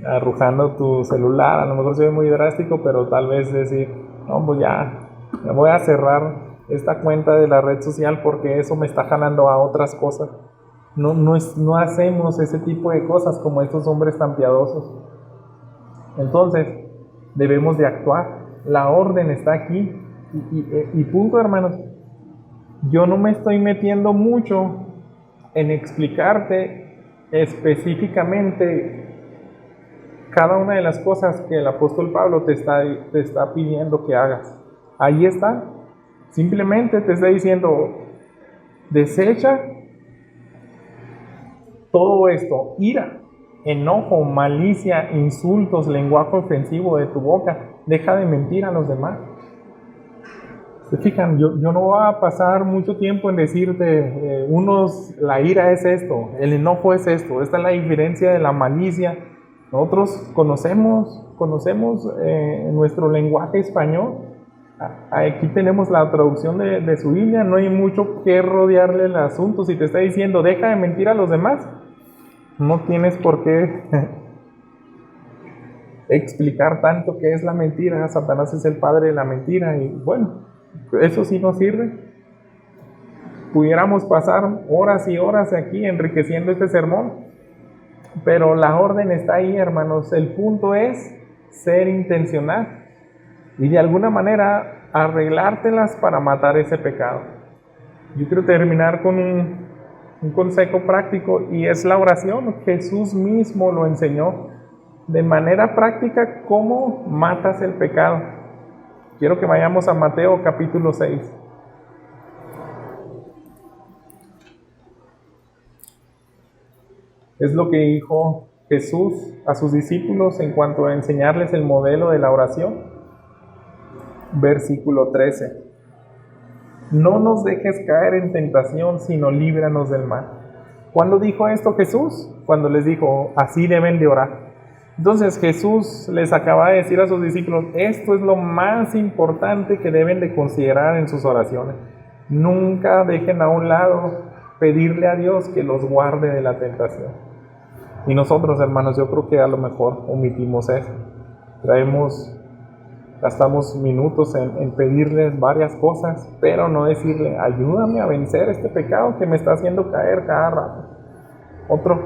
arrojando tu celular. A lo mejor se ve muy drástico, pero tal vez decir, no, pues ya me voy a cerrar esta cuenta de la red social porque eso me está jalando a otras cosas. No hacemos ese tipo de cosas como estos hombres tan piadosos. Entonces, debemos de actuar. La orden está aquí. Y punto, hermanos. Yo no me estoy metiendo mucho en explicarte específicamente cada una de las cosas que el apóstol Pablo te está pidiendo que hagas. Ahí está. Simplemente te está diciendo, desecha todo esto, ira, enojo, malicia, insultos, lenguaje ofensivo de tu boca. Deja de mentir a los demás. ¿Se fijan? Yo no voy a pasar mucho tiempo en decirte, la ira es esto, el enojo es esto, esta es la diferencia de la malicia. Nosotros conocemos nuestro lenguaje español. Aquí tenemos la traducción de su Biblia, no hay mucho que rodearle el asunto. Si te está diciendo, deja de mentir a los demás, no tienes por qué explicar tanto qué es la mentira. Satanás es el padre de la mentira y bueno, eso sí nos sirve. Pudiéramos pasar horas y horas aquí enriqueciendo este sermón, pero la orden está ahí, hermanos. El punto es ser intencional y de alguna manera arreglártelas para matar ese pecado. Yo quiero terminar con un consejo práctico y es la oración. Jesús mismo lo enseñó de manera práctica cómo matas el pecado. Quiero que vayamos a Mateo capítulo 6. Es lo que dijo Jesús a sus discípulos en cuanto a enseñarles el modelo de la oración. Versículo 13. No nos dejes caer en tentación, sino líbranos del mal. ¿Cuándo dijo esto Jesús? Cuando les dijo, así deben de orar. Entonces Jesús les acaba de decir a sus discípulos, esto es lo más importante que deben de considerar en sus oraciones. Nunca dejen a un lado pedirle a Dios que los guarde de la tentación. Y nosotros, hermanos, yo creo que a lo mejor omitimos eso. Gastamos minutos en pedirles varias cosas, pero no decirle, ayúdame a vencer este pecado que me está haciendo caer cada rato. Otro,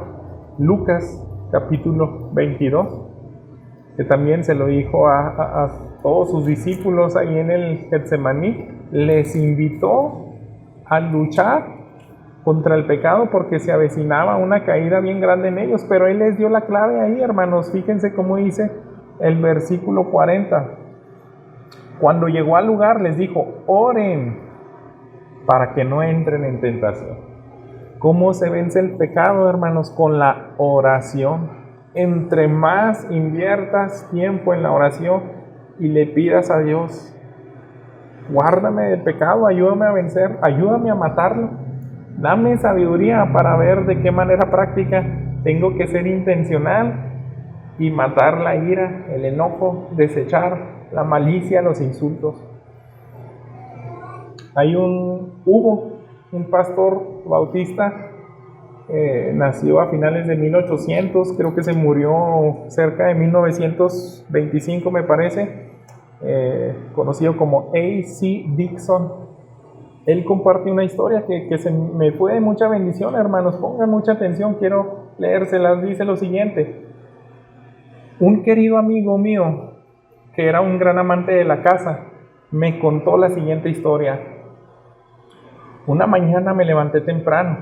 Lucas capítulo 22, que también se lo dijo a todos sus discípulos ahí en el Getsemaní, les invitó a luchar contra el pecado porque se avecinaba una caída bien grande en ellos, pero él les dio la clave ahí, hermanos. Fíjense cómo dice el versículo 40. Cuando llegó al lugar les dijo, oren para que no entren en tentación. ¿Cómo se vence el pecado, hermanos? Con la oración. Entre más inviertas tiempo en la oración y le pidas a Dios, guárdame del pecado, ayúdame a vencer, ayúdame a matarlo, dame sabiduría para ver de qué manera práctica tengo que ser intencional y matar la ira, el enojo, desechar la malicia, los insultos. Hubo un pastor bautista, nació a finales de 1800, creo que se murió cerca de 1925 me parece, conocido como A.C. Dixon. Él compartió una historia que se me fue de mucha bendición, hermanos. Pongan mucha atención, quiero leérselas. Dice lo siguiente: un querido amigo mío, que era un gran amante de la caza, me contó la siguiente historia. Una mañana me levanté temprano,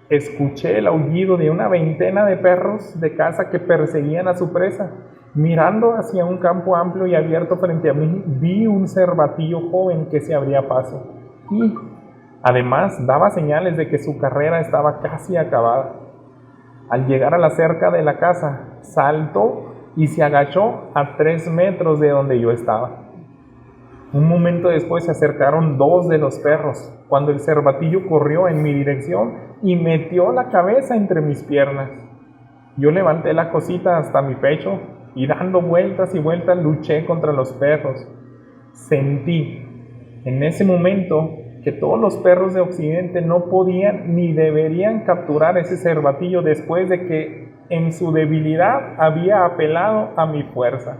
escuché el aullido de una veintena de perros de caza que perseguían a su presa. Mirando hacia un campo amplio y abierto frente a mí, vi un cervatillo joven que se abría paso y, además, daba señales de que su carrera estaba casi acabada. Al llegar a la cerca de la casa, saltó y se agachó a 3 metros de donde yo estaba. Un momento después se acercaron 2 de los perros, cuando el cervatillo corrió en mi dirección y metió la cabeza entre mis piernas. Yo levanté la cosita hasta mi pecho y dando vueltas y vueltas luché contra los perros. Sentí en ese momento que todos los perros de Occidente no podían ni deberían capturar ese cervatillo después de que en su debilidad había apelado a mi fuerza.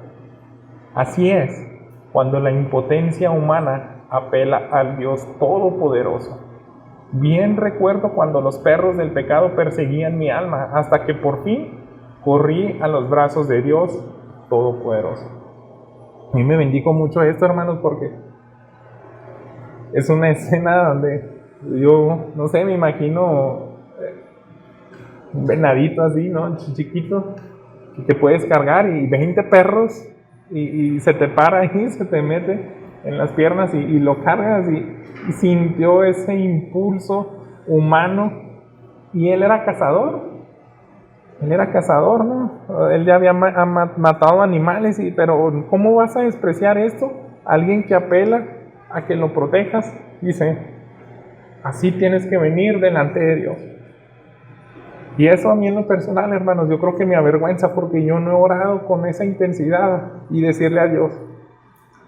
Así es, cuando la impotencia humana apela al Dios Todopoderoso. Bien recuerdo cuando los perros del pecado perseguían mi alma, hasta que por fin corrí a los brazos de Dios Todopoderoso. A mí me bendijo mucho esto, hermanos, porque es una escena donde yo, no sé, me imagino un venadito así, ¿no? Chiquito, que puedes cargar y 20 perros y se te para ahí, se te mete en las piernas y lo cargas y sintió ese impulso humano. Y él era cazador, ¿no? Él ya había matado animales, pero ¿cómo vas a despreciar esto? Alguien que apela a que lo protejas, dice, así tienes que venir delante de Dios. Y eso a mí en lo personal, hermanos, yo creo que me avergüenza porque yo no he orado con esa intensidad y decirle a Dios,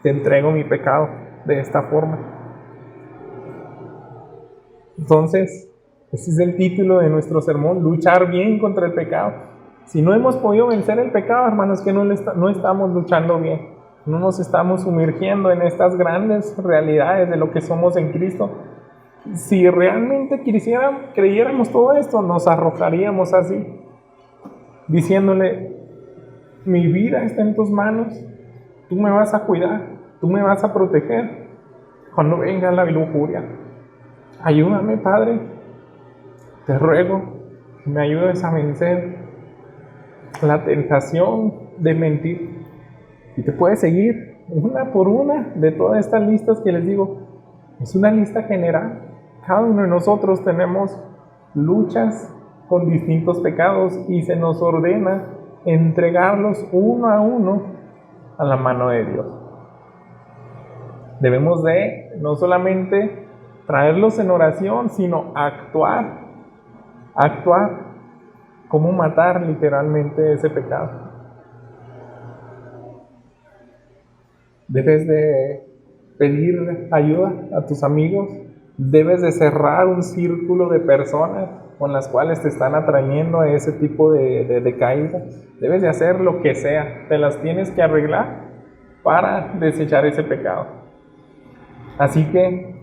te entrego mi pecado de esta forma. Entonces, ese es el título de nuestro sermón, luchar bien contra el pecado. Si no hemos podido vencer el pecado, hermanos, que no estamos luchando bien. No nos estamos sumergiendo en estas grandes realidades de lo que somos en Cristo. Si realmente creyéramos todo esto, nos arrojaríamos así, diciéndole, mi vida está en tus manos, tú me vas a cuidar, tú me vas a proteger cuando venga la lujuria. Ayúdame, Padre, te ruego que me ayudes a vencer la tentación de mentir. Y te puedes seguir una por una de todas estas listas que les digo. Es una lista general. Cada uno de nosotros tenemos luchas con distintos pecados y se nos ordena entregarlos uno a uno a la mano de Dios. Debemos de no solamente traerlos en oración, sino actuar cómo matar literalmente ese pecado. Debes de pedir ayuda a tus amigos, debes de cerrar un círculo de personas con las cuales te están atrayendo a ese tipo de caída. Debes de hacer lo que sea, te las tienes que arreglar para desechar ese pecado. Así que,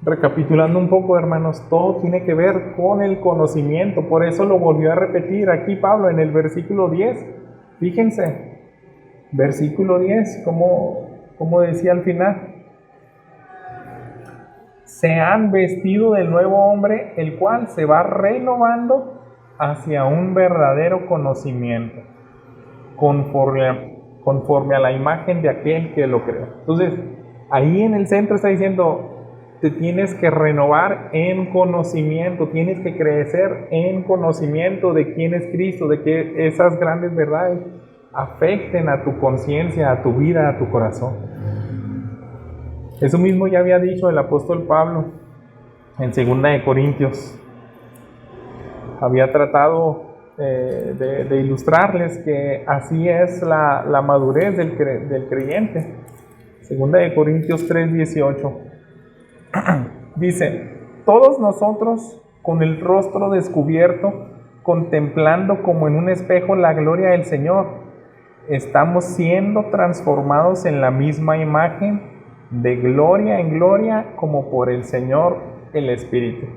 recapitulando un poco, hermanos, todo tiene que ver con el conocimiento. Por eso lo volvió a repetir aquí Pablo en el versículo 10. Fíjense, versículo 10, como decía al final, se han vestido del nuevo hombre, el cual se va renovando hacia un verdadero conocimiento, conforme a la imagen de aquel que lo creó. Entonces, ahí en el centro está diciendo, te tienes que renovar en conocimiento, tienes que crecer en conocimiento de quién es Cristo, de que esas grandes verdades afecten a tu conciencia, a tu vida, a tu corazón. Eso mismo ya había dicho el apóstol Pablo en 2 Corintios. Había tratado de ilustrarles que así es la madurez del creyente. 2 Corintios 3:18 dice, todos nosotros con el rostro descubierto, contemplando como en un espejo la gloria del Señor, estamos siendo transformados en la misma imagen, de gloria en gloria, como por el Señor el Espíritu.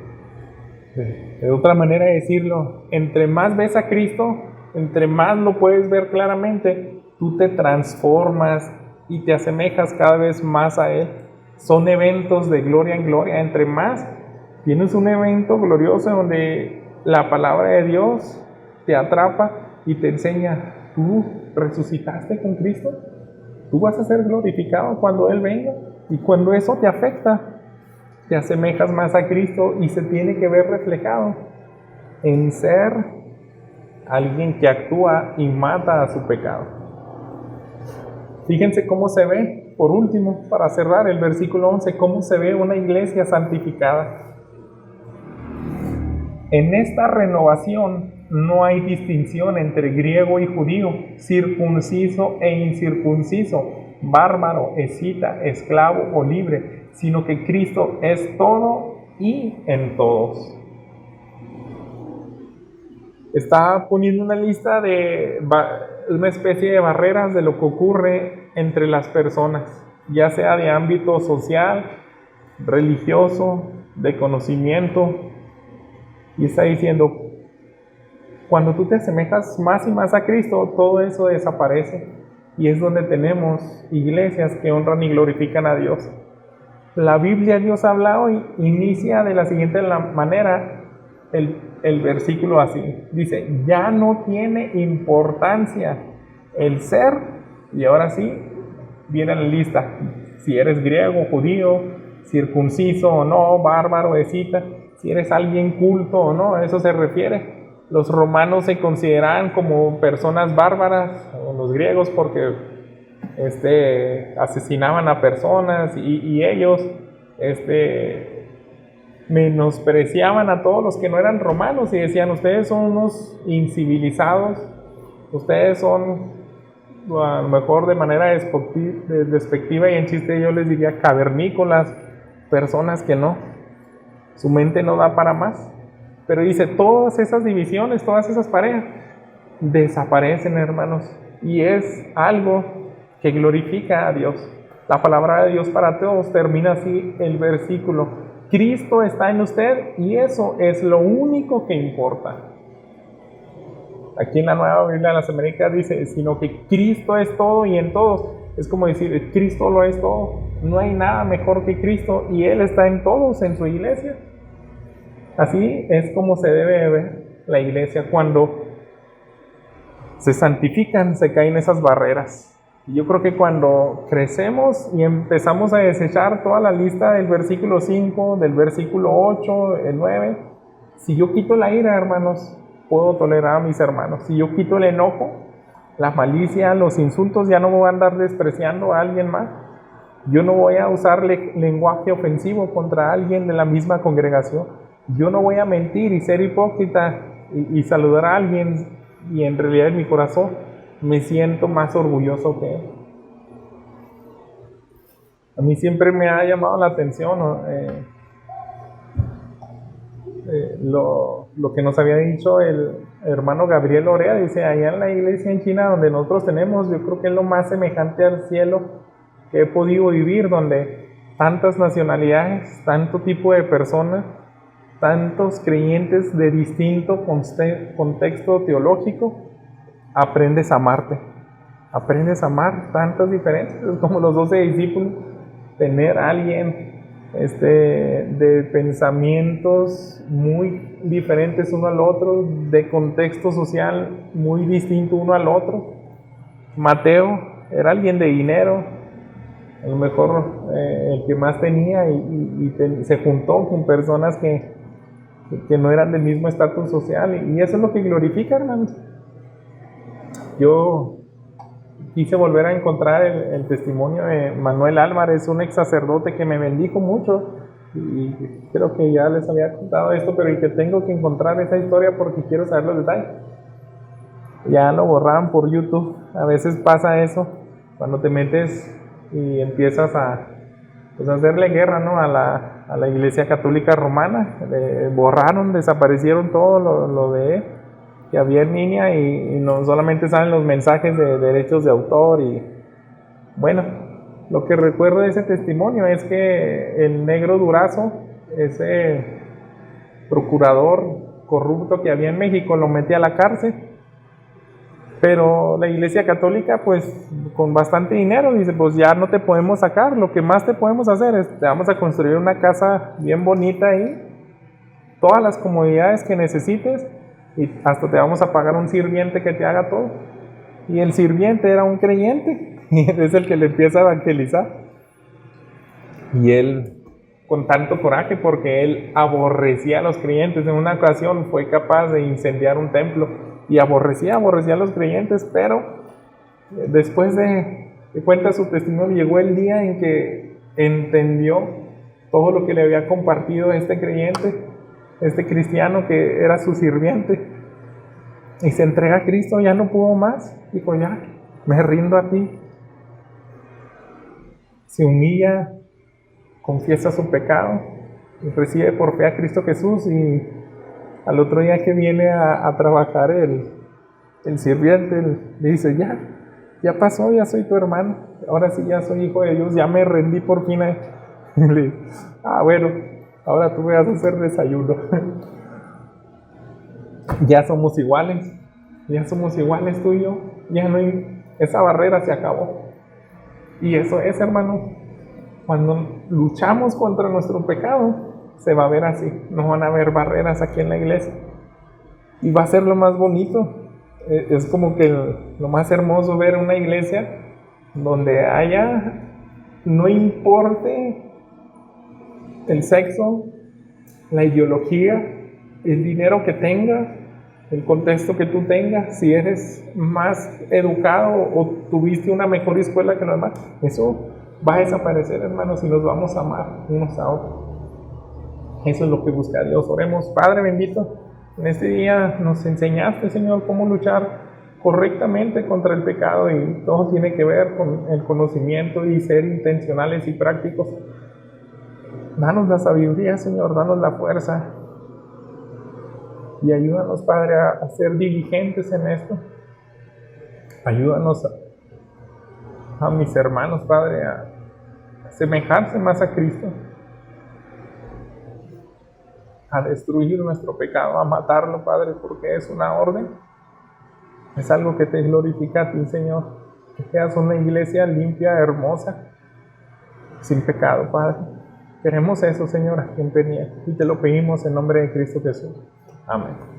De otra manera de decirlo, entre más ves a Cristo, entre más lo puedes ver claramente, tú te transformas y te asemejas cada vez más a Él. Son eventos de gloria en gloria. Entre más tienes un evento glorioso donde la palabra de Dios te atrapa y te enseña, tú resucitaste con Cristo, tú vas a ser glorificado cuando Él venga, y cuando eso te afecta, te asemejas más a Cristo y se tiene que ver reflejado en ser alguien que actúa y mata a su pecado. Fíjense cómo se ve por último, para cerrar el versículo 11, cómo se ve una iglesia santificada. En esta renovación no hay distinción entre griego y judío, circunciso e incircunciso, bárbaro, escita, esclavo o libre, sino que Cristo es todo y en todos. Está poniendo una lista de una especie de barreras de lo que ocurre entre las personas, ya sea de ámbito social, religioso, de conocimiento, y está diciendo, cuando tú te asemejas más y más a Cristo, todo eso desaparece, y es donde tenemos iglesias que honran y glorifican a Dios. La Biblia, Dios ha hablado y inicia de la siguiente manera el versículo así. Dice, ya no tiene importancia el ser, y ahora sí, viene la lista. Si eres griego, judío, circunciso o no, bárbaro, escita, si eres alguien culto o no, a eso se refiere. Los romanos se consideraban como personas bárbaras, o los griegos, porque asesinaban a personas y ellos menospreciaban a todos los que no eran romanos y decían, ustedes son unos incivilizados, ustedes son, a lo mejor de manera despectiva y en chiste yo les diría cavernícolas, personas que no, su mente no da para más. Pero dice, todas esas divisiones, todas esas parejas desaparecen, hermanos, y es algo que glorifica a Dios. La palabra de Dios para todos termina así el versículo. Cristo está en usted y eso es lo único que importa. Aquí en la Nueva Biblia de las Américas dice, sino que Cristo es todo y en todos. Es como decir, Cristo lo es todo. No hay nada mejor que Cristo y Él está en todos, en su iglesia. Así es como se debe ver la iglesia. Cuando se santifican, se caen esas barreras. Y yo creo que cuando crecemos y empezamos a desechar toda la lista del versículo 5, del versículo 8, el 9, si yo quito la ira, hermanos, puedo tolerar a mis hermanos. Si yo quito el enojo, la malicia, los insultos, ya no me voy a andar despreciando a alguien más. Yo no voy a usar lenguaje ofensivo contra alguien de la misma congregación. Yo no voy a mentir y ser hipócrita y saludar a alguien y en realidad en mi corazón me siento más orgulloso que él. A mí siempre me ha llamado la atención lo que nos había dicho el hermano Gabriel Orea. Dice, allá en la iglesia en China donde nosotros tenemos, yo creo que es lo más semejante al cielo que he podido vivir, donde tantas nacionalidades, tanto tipo de personas, tantos creyentes de distinto contexto teológico, aprendes a amarte, aprendes a amar tantas diferencias, como los 12 discípulos, tener a alguien de pensamientos muy diferentes uno al otro, de contexto social muy distinto uno al otro. Mateo era alguien de dinero, a lo mejor el que más tenía y se juntó con personas que no eran del mismo estatus social y eso es lo que glorifica, hermanos. Yo quise volver a encontrar el testimonio de Manuel Álvarez, un ex sacerdote que me bendijo mucho y creo que ya les había contado esto, pero que tengo que encontrar esa historia porque quiero saber los detalles. Ya lo borraron por YouTube, a veces pasa eso, cuando te metes y empiezas a hacerle guerra, ¿no?, a la Iglesia Católica Romana. Borraron, desaparecieron todo lo de él que había en línea y no solamente salen los mensajes de derechos de autor. Y bueno, lo que recuerdo de ese testimonio es que el negro Durazo, ese procurador corrupto que había en México, lo metía a la cárcel, pero la Iglesia Católica, pues con bastante dinero, dice, pues ya no te podemos sacar, lo que más te podemos hacer es, te vamos a construir una casa bien bonita ahí, todas las comodidades que necesites, y hasta te vamos a pagar un sirviente que te haga todo. Y el sirviente era un creyente, y es el que le empieza a evangelizar. Y él, con tanto coraje, porque él aborrecía a los creyentes, en una ocasión fue capaz de incendiar un templo, y aborrecía a los creyentes, pero después de Y cuenta su testimonio, llegó el día en que entendió todo lo que le había compartido este creyente, este cristiano que era su sirviente, y se entrega a Cristo, ya no pudo más, dijo ya, me rindo a ti. Se humilla, confiesa su pecado, y recibe por fe a Cristo Jesús, y al otro día que viene a trabajar el sirviente le dice, ya pasó, ya soy tu hermano, ahora sí ya soy hijo de Dios, ya me rendí por fin a él. Y le dice, bueno, ahora tú me vas a hacer desayuno. Ya somos iguales tú y yo, ya no hay, esa barrera se acabó. Y eso es, hermano, cuando luchamos contra nuestro pecado, se va a ver así, no van a haber barreras aquí en la iglesia. Y va a ser lo más bonito. Es como que lo más hermoso ver una iglesia donde no importe el sexo, la ideología, el dinero que tengas, el contexto que tú tengas, si eres más educado o tuviste una mejor escuela que los demás, eso va a desaparecer, hermanos, y nos vamos a amar unos a otros. Eso es lo que busca Dios. Oremos. Padre bendito, en este día nos enseñaste, Señor, cómo luchar correctamente contra el pecado, y todo tiene que ver con el conocimiento y ser intencionales y prácticos. Danos la sabiduría, Señor, danos la fuerza y ayúdanos, Padre, a ser diligentes en esto. Ayúdanos a mis hermanos, Padre, a asemejarse más a Cristo, a destruir nuestro pecado, a matarlo, Padre, porque es una orden, es algo que te glorifica a ti, Señor, que seas una iglesia limpia, hermosa, sin pecado, Padre. Queremos eso, Señor, aquí en Peniel, y te lo pedimos en nombre de Cristo Jesús. Amén.